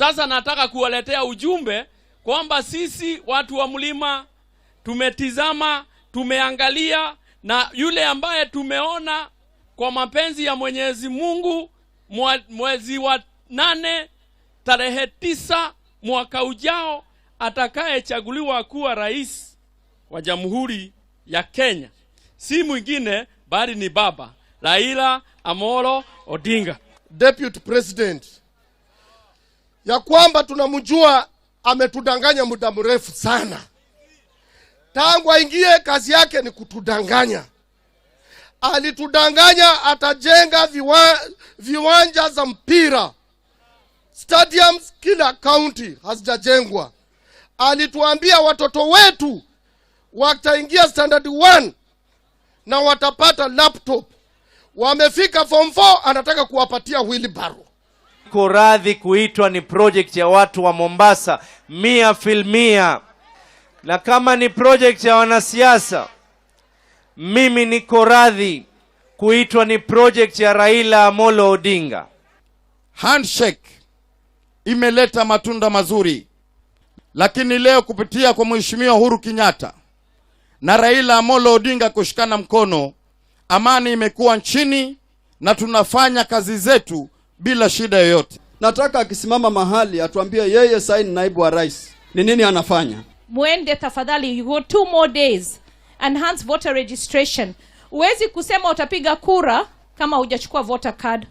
Sasa nataka kuwaletea ujumbe kwamba sisi watu wa mlima tumetizama, tumeangalia, na yule ambaye tumeona kwa mapenzi ya Mwenyezi Mungu mwezi wa 8 tarehe 9 mwaka ujao atakayechaguliwa kuwa rais wa Jamhuri ya Kenya si mwingine bali ni baba Raila Amolo Odinga. Deputy President, ya kwamba tunamjua ametudanganya muda mrefu sana. Tangu aingie kazi yake ni kutudanganya. Alitudanganya atajenga viwanja za mpira, stadiums kila county hazijajengwa. Alituambia watoto wetu wataingia standard 1 na watapata laptop. Wamefika form 4 anataka kuwapatia wheelbarrow. Niko radhi kuitwa ni project ya watu wa Mombasa 100%. Na kama ni project ya wanasiasa, mimi niko radhi kuitwa ni project ya Raila Amolo Odinga. Handshake imeleta matunda mazuri, lakini leo kupitia kwa Mheshimiwa Uhuru Kenyatta na Raila Amolo Odinga kushikana mkono, amani imekuwa nchini na tunafanya kazi zetu bila shida yoyote. Nataka akisimama mahali atuambie yeye sasa ni naibu wa rais ni nini anafanya. Mwende tafadhali, you go 2 more days, enhance voter registration. Uwezi kusema utapiga kura kama hujachukua voter card.